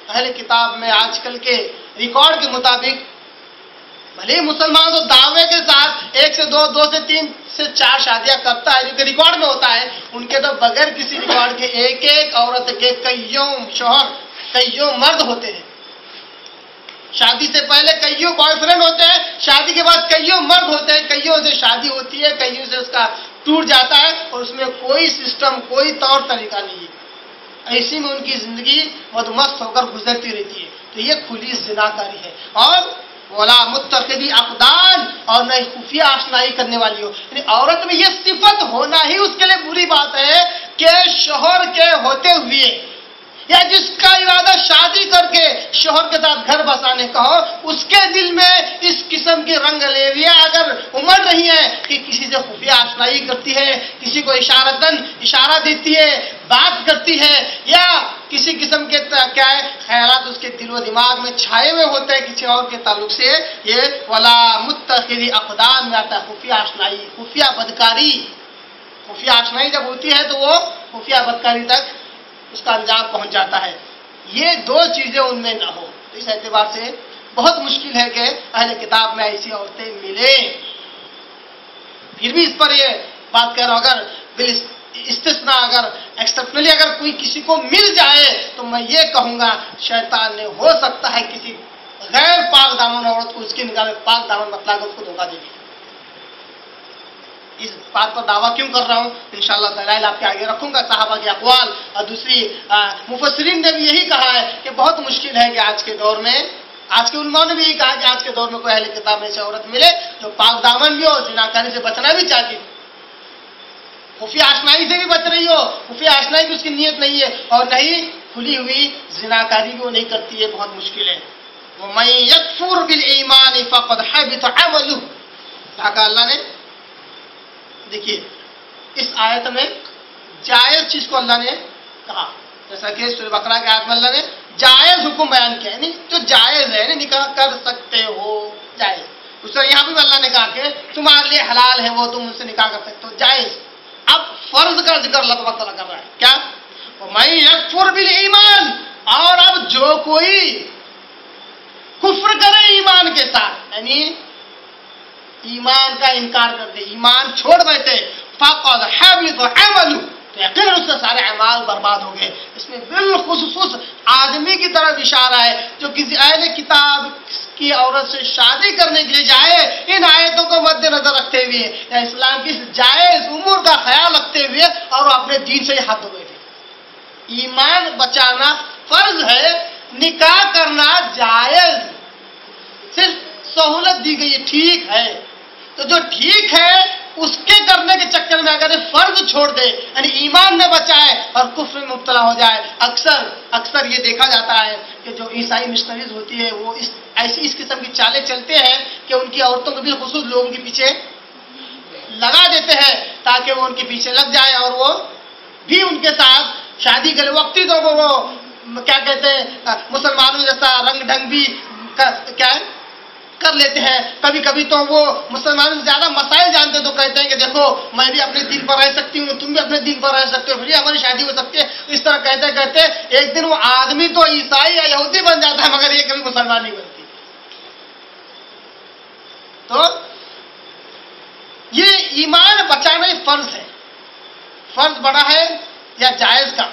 S1: اہل کتاب میں آج کل کے ریکارڈ کے مطابق بھلے مسلمان تو دعوے کے ساتھ 1 سے 2, 2 سے 3 سے 4 شادیاں کرتا ہے جو کہ ریکارڈ میں ہوتا ہے، ان کے تو بغیر کسی ریکارڈ کے ایک عورت کے کئیوں شوہر، کئیوں مرد ہوتے ہیں. شادی سے پہلے کئیوں بوائے فرینڈ ہوتے ہیں، شادی کے بعد کئیوں مرد ہوتے ہیں، کئیوں سے شادی ہوتی ہے، کئیوں سے اس کا ٹوٹ جاتا ہے، اور اس میں کوئی سسٹم، کوئی طور طریقہ نہیں ہے. ایسی میں ان کی زندگی مدمست ہو کر گزرتی رہتی ہے. تو یہ کھلی زناکاری ہے. اور ولا متخذی اقدان، اور نہ خفیہ آشنائی کرنے والی ہو. یعنی عورت میں یہ صفت ہونا ہی اس کے لیے بری بات ہے کہ شوہر کے ہوتے ہوئے یا جس کا ارادہ شادی کر کے شوہر کے ساتھ گھر بسانے کا ہو، اس کے دل میں اس قسم کی رنگ لیویاں اگر امڑ رہی ہیں کہ کسی سے خفیہ آشنائی کرتی ہے، کسی کو اشارہ دیتی ہے، بات کرتی ہے، یا کسی قسم کے کیا ہے خیالات اس کے دل و دماغ میں چھائے ہوئے ہوتے ہیں کسی اور کے تعلق سے، یہ ولا متخذی اقدام میں آتا ہے خفیہ آشنائی، خفیہ بدکاری. خفیہ آشنائی جب ہوتی ہے تو وہ خفیہ بدکاری تک اس کا انجام پہنچ جاتا ہے. یہ 2 چیزیں ان میں نہ ہو. تو اس اعتبار سے بہت مشکل ہے کہ اہل کتاب میں ایسی عورتیں ملیں. پھر بھی اس پر یہ بات کر رہا ہوں، اگر استثناء اگر ایکسپشنلی اگر کوئی کسی کو مل جائے تو میں یہ کہوں گا شیطان نے ہو سکتا ہے کسی غیر پاک دامن عورت کو اس کی نگاہ میں پاک دامن بتلا کر اس کو دھوکہ دے دی. اس بات پر دعویٰ کیوں کر رہا ہوں؟ انشاءاللہ دلائل آپ کے آگے رکھوں گا، صحابہ کے اقوال، اور دوسری مفسرین نے بھی یہی کہا ہے کہ بہت مشکل ہے کہ آج کے دور میں، آج کے علماء نے بھی یہی کہا کہ آج کے دور میں کوئی اہل کتاب میں سے عورت ملے جو پاک دامن بھی ہو، زناکاری سے بچنا بھی چاہتی ہو، خفیہ آشنائی سے بھی بچ رہی ہو، خفیہ آشنائی کی اس کی نیت نہیں ہے، اور نہیں کھلی ہوئی زناکاری بھی وہ نہیں کرتی ہے. بہت مشکل ہے. وَمَن يَكْفُرْ بِالْإِيمَانِ فَقَدْ حَبِطَ عَمَلُهُ. کہا اللہ نے، دیکھیے اس آیت میں جائز چیز کو اللہ نے کہا، جیسا کہ سورہ بقرہ کے آیت میں اللہ نے جائز حکم بیان کیا، یعنی جو جائز ہے، یعنی نکاح کر سکتے ہو جائز. اس طرح یہاں بھی اللہ نے کہا کہ تمہارے لیے حلال ہے وہ، تم ان سے نکاح کر سکتے ہو جائز. اب فرض کا ذکر اللہ تبارک تعالیٰ کر رہا ہے. کیا؟ وَمَن يَكْفُرْ بِالْإِيمَانِ. اور اب جو کوئی کفر کرے ایمان کے ساتھ، یعنی ایمان کا انکار کر دے، ایمان چھوڑ بیٹھے، فَقَدْ حَبِطَ عَمَلُهُ. تو یقیناً اس سے سارے اعمال برباد ہو گئے. اس میں بالخصوص آدمی کی طرف اشارہ ہے جو کسی اہل کتاب کی عورت سے شادی کرنے کے لیے جائے، ان آیتوں کو مد نظر رکھتے ہوئے یا اسلام کی جائز امور کا خیال رکھتے ہوئے، اور وہ اپنے دین سے ہاتھ دھو بیٹھے. ایمان بچانا فرض ہے، نکاح کرنا جائز، صرف سہولت دی گئی ہے، ٹھیک ہے. تو جو ٹھیک ہے اس کے کرنے کے چکر میں اگر فرض چھوڑ دے، یعنی ایمان نہ بچائے اور کفر میں مبتلا ہو جائے. اکثر یہ دیکھا جاتا ہے کہ جو عیسائی مشنریز ہوتی ہے وہ اس قسم کی چالیں چلتے ہیں کہ ان کی عورتوں کو بالخصوص لوگوں کے پیچھے لگا دیتے ہیں تاکہ وہ ان کے پیچھے لگ جائے اور وہ بھی ان کے ساتھ شادی کرے. وقتی طور پر وہ کیا کہتے ہیں مسلمانوں جیسا رنگ ڈھنگ بھی کیا کر لیتے ہیں. کبھی کبھی تو وہ مسلمانوں سے زیادہ مسائل جانتے تو کہتے ہیں کہ دیکھو میں بھی اپنے دین پر رہ سکتی ہوں، تم بھی اپنے دین پر رہ سکتے ہو، پھر ہماری شادی ہو سکتی ہے. اس طرح کہتے کہتے ایک دن وہ آدمی تو عیسائی یا یہودی بن جاتا ہے مگر یہ کبھی مسلمان نہیں بنتی. تو یہ ایمان بچانا ہی فرض ہے. فرض بڑا ہے یا جائز کا؟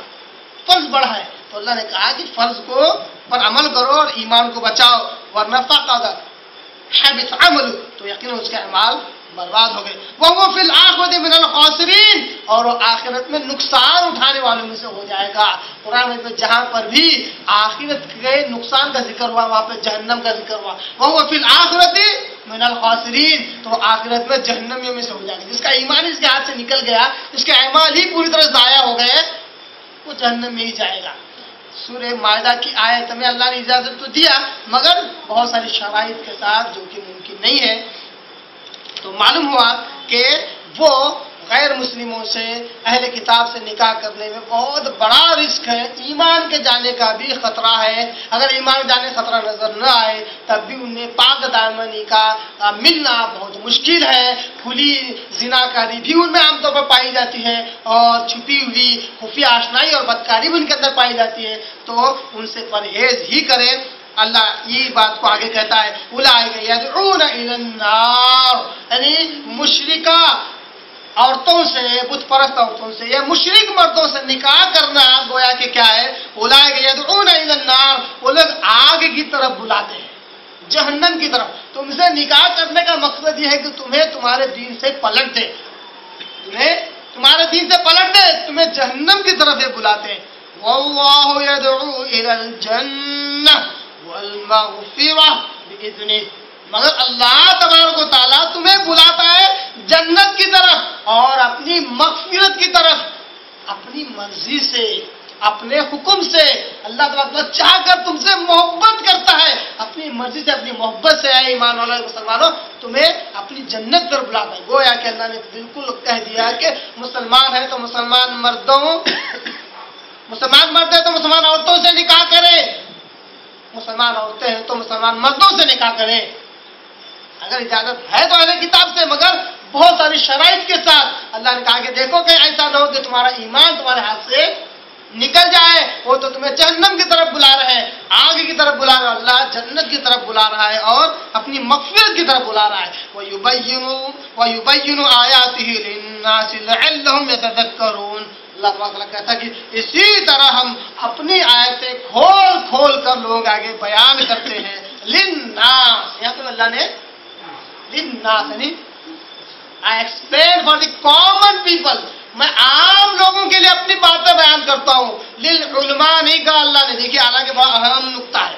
S1: فرض بڑا ہے. تو اللہ نے کہا کہ فرض کو پر عمل کرو اور ایمان کو بچاؤ، ورنہ فقد حبط عمل، تو یقیناً اس کے اعمال برباد ہو گئے. وہ فی الآخرۃ من الخاسرین، اور وہ آخرت میں نقصان اٹھانے والوں میں سے ہو جائے گا. قرآن میں جہاں پر بھی آخرت کے نقصان کا ذکر ہوا وہاں پہ جہنم کا ذکر ہوا. وہ فی الآخرۃ من الخاسرین، تو آخرت میں جہنمیوں میں سے ہو جائے گا. جس کا ایمان اس کے ہاتھ سے نکل گیا، جس کے اعمال ہی پوری طرح ضائع ہو گئے، وہ جہنم میں ہی جائے گا. سورہ مائدہ کی آیت میں اللہ نے اجازت تو دیا مگر بہت ساری شرائط کے ساتھ جو کہ ممکن نہیں ہے. تو معلوم ہوا کہ وہ غیر مسلموں سے اہل کتاب سے نکاح کرنے میں بہت بڑا رسک ہے. ایمان کے جانے کا بھی خطرہ ہے. اگر ایمان جانے کا خطرہ نظر نہ آئے تب بھی انہیں پاک دامنی کا ملنا بہت مشکل ہے. کھلی زناکاری بھی ان میں عام طور پر پائی جاتی ہے اور چھپی ہوئی خفیہ آشنائی اور بدکاری بھی ان کے اندر پائی جاتی ہے. تو ان سے پرہیز ہی کریں. اللہ یہ بات کو آگے کہتا ہے اولئک یدعون الی النار، یعنی مشرکہ عورتوں سے، بت پرست عورتوں سے یا مشرک مردوں سے نکاح کرنا گویا کہ کیا ہے، اولئک یدعون الی النار، وہ لوگ آگ کی طرف بلاتے ہیں، جہنم کی طرف۔ تم سے نکاح کرنے کا مقصد یہ ہے کہ تمہیں تمہارے دین سے پلٹ دے، تمہیں تمہارے دین سے پلٹ دے، تمہیں جہنم کی طرف یہ بلاتے ہیں۔ واللہ یدعو الی الجنہ والمغفرہ بإذنہ، مگر اللہ تبارک و تعالیٰ تمہیں بلاتا ہے جنت کی طرف اور اپنی مغفرت کی طرف، اپنی مرضی سے، اپنے حکم سے۔ اللہ تعالیٰ چاہ کر تم سے محبت کرتا ہے، اپنی مرضی سے، اپنی محبت سے۔ اے ایمان والے مسلمانوں، تمہیں اپنی جنت پر بلاتا ہے۔ گویا کہ اللہ نے بالکل کہہ دیا کہ مسلمان ہے تو مسلمان مردوں، مسلمان مرد ہے تو مسلمان عورتوں سے نکاح کرے، مسلمان عورتیں ہیں تو مسلمان مردوں سے نکاح کریں، اگر اجازت ہے تو اہل کتاب سے، مگر بہت ساری شرائط کے ساتھ۔ اللہ نے کہا کہ دیکھو کہ ایسا نہ ہو کہ تمہارا ایمان تمہارے ہاتھ سے نکل جائے، وہ تو تمہیں جہنم کی طرف بلا رہے ہیں، آگ کی طرف بلا رہا ہے، اللہ جنت کی طرف بلا رہا ہے اور اپنی مغفرت کی طرف بلا رہا ہے۔ وَيُبَيِّنُ آيَاتِهِ لِلنَّاسِ لَعَلَّهُمْ يَتَذَكَّرُونَ، اللہ تعالیٰ کہتا ہے کہ اسی طرح ہم اپنی آیتیں کھول کھول کر لوگ آگے بیان کرتے ہیں۔ لِلنَّاسِ، یہاں پہ اللہ نے لِلنَّاسِ یعنی I explain for the common people، میں عام لوگوں کے لیے اپنی باتیں بیان کرتا ہوں۔ للعلماء نہیں کہا اللہ نے، دیکھیے حالانکہ بڑا اہم نقطہ ہے،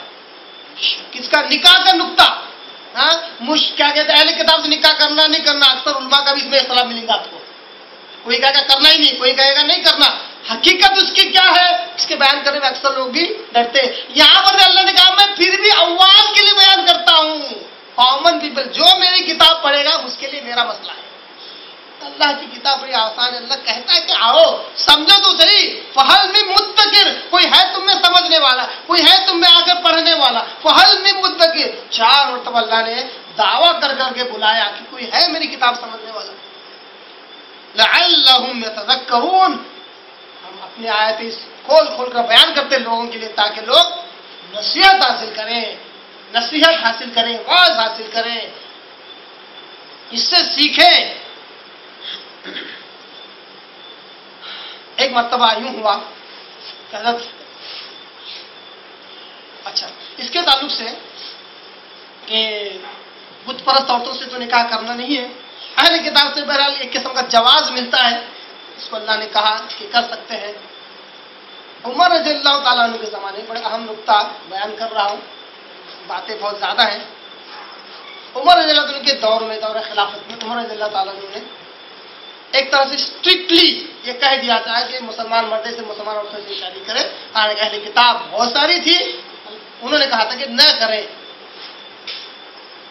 S1: کس کا؟ نکاح کا نقطہ۔ ہاں کیا کہتے ہیں، اہل کتاب سے نکاح کرنا نہیں کرنا، اکثر علماء کا بھی اس میں اختلاف ملے گا آپ کو، کوئی کہے گا کرنا ہی نہیں، کوئی کہے گا نہیں کرنا۔ حقیقت اس کی کیا ہے، اس کے بیان کرنے میں اکثر لوگ بھی ڈرتے ہیں۔ یہاں پر اللہ نے کہا میں پھر بھی عوام کے لیے بیان کرتا ہوں، کامن پیپل، جو میری کتاب پڑھے گا اس کے لیے میرا مسئلہ ہے۔ اللہ کی کتاب بڑی آسان ہے، اللہ کہتا ہے کہ آؤ سمجھو تو صحیح، فہل من مدکر، کوئی ہے تم میں سمجھنے والا، کوئی ہے تم میں آ کر پڑھنے والا، فہل من مدکر، 4 مرتبہ اللہ نے دعویٰ کر کر کے بلایا کہ کوئی ہے میری کتاب سمجھنے والا۔ لعلہم یتذکرون، ہم اپنی آیتیں کھول کھول کر بیان کرتے ہیں لوگوں کے لیے تاکہ لوگ نصیحت حاصل کریں، نصیحت حاصل کریں، واعظ حاصل کریں، اس سے سیکھیں۔ ایک مرتبہ یوں ہوا کہ حضرت، اچھا اس کے تعلق سے کہ بت پرست عورتوں سے تو نکاح کرنا نہیں ہے، اہل کتاب سے بہرحال ایک قسم کا جواز ملتا ہے، اس کو اللہ نے کہا کہ کر سکتے ہیں۔ عمر رضی اللہ تعالیٰ عنہ کے زمانے میں بڑے اہم نقطہ بیان کر رہا ہوں، باتیں بہت زیادہ ہیں۔ عمر رضی اللہ عنہ کے دور میں، دور خلافت میں، عمر رضی اللہ تعالیٰ عنہ نے ایک طرح سے اسٹرکٹلی یہ کہہ دیا تھا کہ مسلمان مردے سے مسلمان عورتوں سے شادی کرے۔ اہل کتاب بہت ساری تھی، انہوں نے کہا تھا کہ نہ کریں۔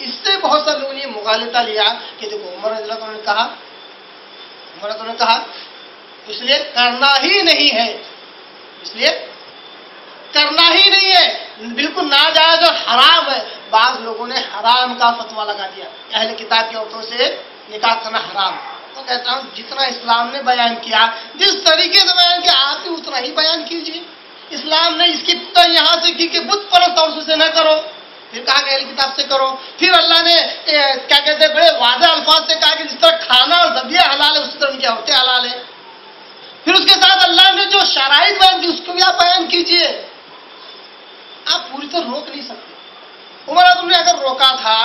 S1: اس سے بہت سارے لوگوں نے یہ مغالطہ لیا کہ دیکھو عمر رضی اللہ عنہ نے کہا، عمر رضی اللہ عنہ نے کہا اس لیے کرنا ہی نہیں ہے، اس لیے کرنا ہی نہیں ہے، بالکل ناجائز اور حرام ہے۔ بعض لوگوں نے حرام کا فتویٰ لگا دیا، اہل کتاب کی عورتوں سے نکاح کرنا حرام۔ تو کہتا ہوں جتنا اسلام نے بیان کیا، جس طریقے سے بیان کیا آپ بھی اتنا ہی بیان کیجیے۔ اسلام نے اس کی ابتدا یہاں سے کی کہ بت پرست عورتوں سے نہ کرو، پھر کہا کہ اہل کتاب سے کرو، پھر اللہ نے کیا کہتے ہیں بڑے واضح الفاظ سے کہا کہ جس طرح کھانا اور ذبیحہ حلال ہے اسی طرح ان کی عورتیں حلال ہیں۔ پھر اس کے ساتھ اللہ نے جو شرائط بیان کی اس کو بھی آپ بیان کیجیے، آپ پوری طرح روک نہیں سکتے۔ عمر اعظم نے اگر روکا تھا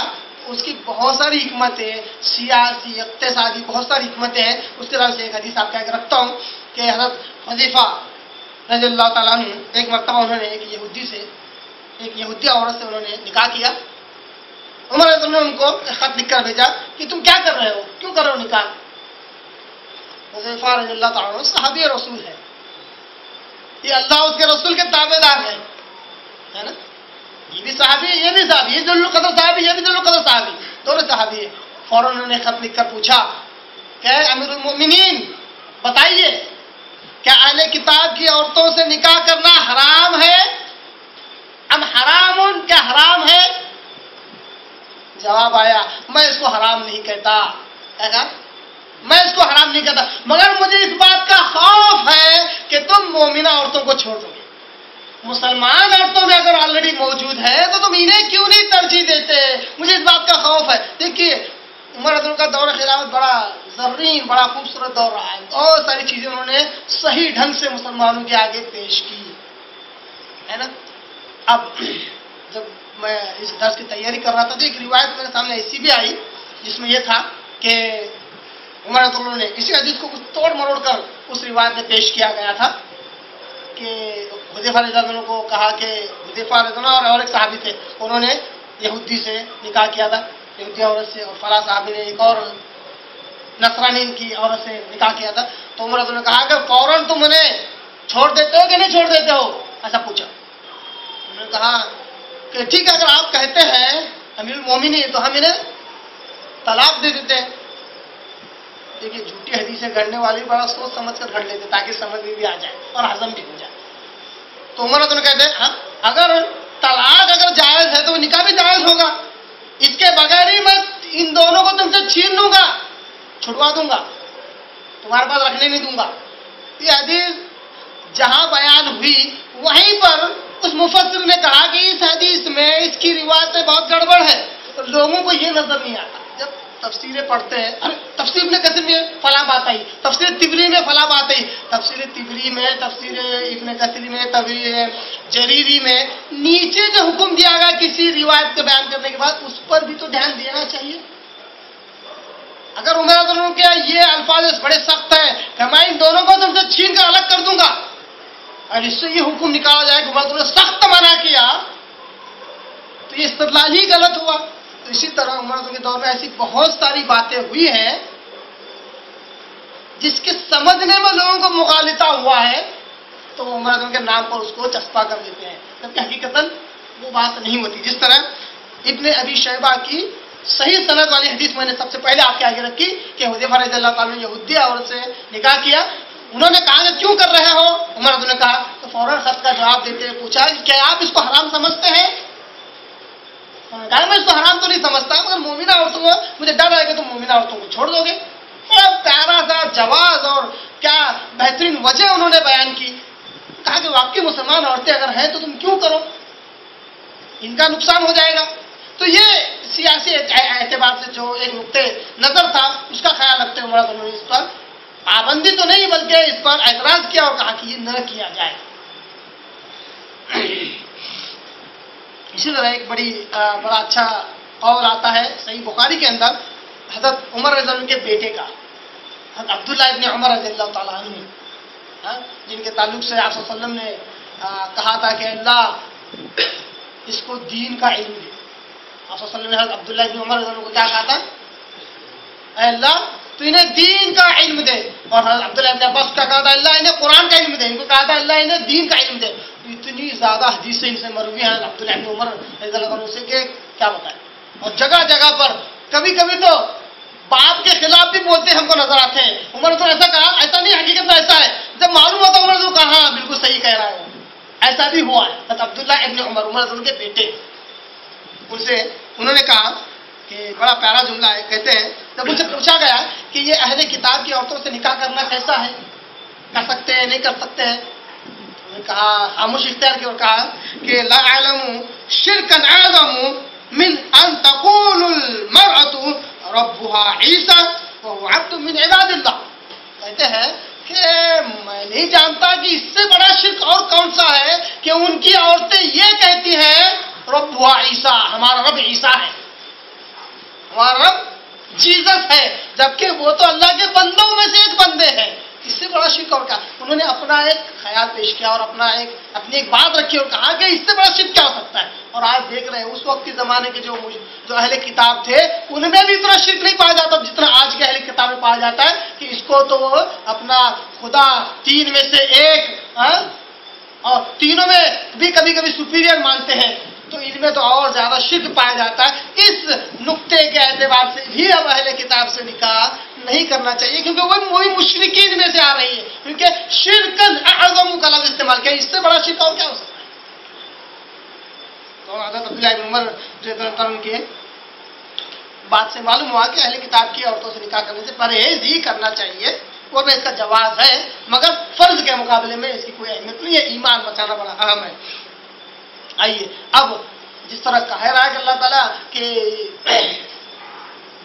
S1: اس کی بہت ساری حکمتیں، سیاسی اقتصادی بہت ساری حکمتیں ہیں۔ اس طرح سے ایک حدیث آپ کہہ کے رکھتا ہوں کہ حضرت حذیفہ رضی اللہ تعالیٰ عنہ ایک مرتبہ انہوں نے ایک یہودی عورت سے انہوں نے نکاح کیا۔ عمر اعظم نے ان کو خط لکھ کر بھیجا کہ تم کیا کر رہے ہو، کیوں کر رہے ہو نکاح؟ حذیفہ رضی اللہ تعالیٰ عنہ صحابی رسول ہے، یہ اللہ اس کے رسول کے تابع دار ہیں، ہے نا، یہ بھی صحابی ہے، یہ بھی صحابی، یہ ذل القدر صحابی، یہ بھی ذل القدر صحابی، دونوں صحابی ہیں۔ فوراً انہوں نے خط لکھ کر پوچھا کہ امیر المؤمنین بتائیے کیا اہل کتاب کی عورتوں سے نکاح کرنا حرام ہے؟ ام حرام، کیا حرام ہے؟ جواب آیا میں اس کو حرام نہیں کہتا، میں اس کو حرام نہیں کہتا، مگر مجھے اس بات کا خوف ہے کہ تم مومنہ عورتوں کو چھوڑ دو گے، مسلمان عورتوں میں اگر آلریڈی موجود ہے تو کا دور خلافت بڑا زرین، بڑا خوبصورت دور رہا ہے. بہت ساری چیزیں انہوں نے صحیح ڈھنگ سے مسلمانوں کے آگے پیش کی ہے نا. اب جب میں اس درس کی تیاری کر رہا تھا تو ایک روایت میرے سامنے ایسی بھی آئی جس میں یہ تھا کہ عمر رضی اللہ عنہ نے اسی حدیث کو کچھ توڑ مروڑ کر اس روایت میں پیش کیا گیا تھا کہ حذیفہ رضی اللہ عنہ کو کہا کہ حذیفہ رضی اللہ عنہ اور ایک صحابی تھے، انہوں نے یہودی سے نکاح کیا تھا، یہودی عورت سے، اور فلاں صحابی نے ایک اور نصرانی کی عورت سے نکاح کیا تھا. تو عمر رضی اللہ عنہ نے کہا کہ فوراً تم انہیں چھوڑ دیتے ہو کہ نہیں چھوڑ دیتے ہو، ایسا پوچھا. انہوں نے کہا کہ ٹھیک ہے، اگر آپ کہتے ہیں امیر المومنین تو ہم انہیں طلاق دے دیتے ہیں. دیکھیے جھوٹی حدیثیں گھڑنے والی بڑا سوچ سمجھ کر گھڑ لیتے تاکہ سمجھ میں بھی آ جائے اور ہضم بھی ہو جائے. تو عمر رضی اللہ عنہ کہتے ہیں ہاں اگر طلاق اگر جائز ہے تو نکاح بھی جائز ہوگا، اس کے بغیر ہی میں ان دونوں کو تم سے چھین لوں گا، چھڑوا دوں گا، تمہارے پاس رکھنے نہیں دوں گا. یہ حدیث جہاں بیان ہوئی وہیں پر اس مفسر نے کہا کہ اس حدیث میں اس کی روایت میں بہت گڑبڑ ہے. لوگوں کو یہ نظر نہیں آتا جب تفسیریں پڑھتے ہیں، تفسیر ابن کثیر میں فلاں بات آئی، تفسیر طبری میں فلاں بات آئی، تفسیر طبری میں، تفسیر ابن کثیر میں، تفسیر جریری میں نیچے جو حکم دیا گیا کسی روایت کو بیان کرنے کے بعد اس پر بھی تو دھیان دینا چاہیے. اگر عمر رضی اللہ عنہ کے یہ الفاظ بڑے سخت ہیں کہ میں ان دونوں کو تم سے چھین کر الگ کر دوں گا، اور اس سے یہ حکم نکالا جائے کہ عمر رضی اللہ عنہ نے سخت منع کیا، تو یہ استدلال ہی غلط ہوا. تو اسی طرح عمر رضی اللہ عنہ کے دور میں ایسی بہت ساری باتیں ہوئی ہیں جس کے سمجھنے میں لوگوں کو مغالطہ ہوا ہے تو عمر رضی اللہ عنہ کے نام پر اس کو چسپا کر دیتے ہیں، جبکہ حقیقتاً وہ بات نہیں ہوتی. جس طرح ابن ابی شیبہ کی صحیح سند والی حدیث میں نے سب سے پہلے آپ کے آگے رکھی کہ حذیفہ رضی اللہ تعالیٰ نے یہودی عورت سے نکاح کیا. انہوں نے کہا کہ کیوں کر رہے ہو؟ عمر رضی اللہ عنہ نے کہا تو فوراً خط کا جواب دیتے ہوئے پوچھا کہ کیا آپ اس کو حرام سمجھتے ہیں؟ انہوں نے کہا میں اس کو حرام تو نہیں سمجھتا، مگر مومنہ عورتوں کو مجھے ڈر ہے کہ تم مومنہ عورتوں کو چھوڑ دو گے. بڑا پیارا سا جواز اور کیا بہترین وجہ انہوں نے بیان کی. کہا کہ واقعی مسلمان عورتیں اگر ہیں تو تم کیوں کرو، ان کا نقصان ہو جائے گا. تو یہ سیاسی اعتبار سے جو ایک نقطۂ نظر تھا اس کا خیال رکھتے ہوئے عمر نے اس پر پابندی تو نہیں بلکہ اس پر اعتراض کیا اور کہا کہ یہ نہ کیا جائے. اسی طرح ایک بڑا اچھا قول آتا ہے صحیح بخاری کے اندر حضرت عمر رضی اللہ عنہ کے بیٹے کا، حضرت عبداللہ ابن عمر رضی اللہ تعالیٰ عنہ، جن کے تعلق سے آپ صلی اللہ علیہ وسلم نے کہا تھا کہ اللہ اس کو دین کا علم دے. آپ صلی اللہ علیہ وسلم نے حضرت عبداللہ ابن عمر رضی اللہ عنہ کو کیا کہا تھا؟ اے اللہ تو انہیں دین کا علم دے. اور حضرت عبداللہ ابن عباس کا کہا تھا اللہ انہیں قرآن کا علم دے. ان کو کہا تھا اللہ انہیں دین کا علم دے. اتنی زیادہ حدیثیں ان سے مروی ہیں عبداللہ ابن عمر رضی اللہ عنہ سے کہ کیا بتائیں. اور جگہ جگہ پر کبھی کبھی تو باپ کے خلاف بھی بولتے ہم کو نظر آتے ہیں. عمر نے ایسا کہا، ایسا نہیں، حقیقت میں ایسا ہے. جب معلوم ہوتا عمر نے کہا ہاں بالکل صحیح کہہ رہا ہے، ایسا بھی ہوا ہے. حضرت عبداللہ ابن عمر رضی اللہ عنہ کے بیٹے، ان سے انہوں نے کہا کہ بڑا پیارا جملہ ہے، کہتے ہیں جب ان سے پوچھا گیا کہ یہ اہل کتاب کی عورتوں سے نکاح کرنا کیسا ہے، کر سکتے ہیں نہیں کر سکتے ہیں، انہوں نے کہا خاموش اختیار کی اور کہا کہ لا اعلم شرکا اعظم من ان تقول المرأة ربها عیسی وهو عبد من عباد اللہ. کہتے ہیں کہ میں نہیں جانتا کہ اس سے بڑا شرک اور کون سا ہے کہ ان کی عورتیں یہ کہتی ہیں ربها عیسی، ہمارا رب عیسیٰ ہے، ہمارا رب جیزس ہے، جبکہ وہ تو اللہ کے بندوں میں سے ایک بندے ہیں. اس سے بڑا شرک اور کیا. انہوں نے اپنا ایک خیال پیش کیا اور اپنی ایک بات رکھی اور کہا کہ اس سے بڑا شرک کیا ہو سکتا ہے. اور آج دیکھ رہے ہیں اس وقت کے زمانے کے جو اہل کتاب تھے ان میں بھی اتنا شرک نہیں پایا جاتا جتنا آج کے اہل کتاب میں پایا جاتا ہے کہ اس کو تو وہ اپنا خدا تین میں سے ایک اور تینوں میں بھی کبھی کبھی سپیریئر مانتے ہیں. تو ان میں تو اور زیادہ شرک پایا جاتا ہے. اس نقطے کے اعتبار سے بھی اب اہل کتاب سے نکاح نہیں کرنا چاہیے کیونکہ وہ وہی مشرکین میں سے آ رہی ہے، کیونکہ شرکن اعظم کا لفظ استعمال کیا، اس سے بڑا شرک اور کیا ہو سکتا ہے. تو حضرت عبداللہ ابن عمر رضی اللہ عنہ کی بات سے معلوم ہوا کہ اہل کتاب کی عورتوں سے نکاح کرنے سے پرہیز ہی کرنا چاہیے. وہ بھی اس کا جواز ہے مگر فرض کے مقابلے میں اس کی کوئی اہمیت نہیں ہے. ایمان بچانا بڑا اہم ہے. آئیے اب جس طرح کہہ رہا ہے کہ اللہ تعالیٰ کہ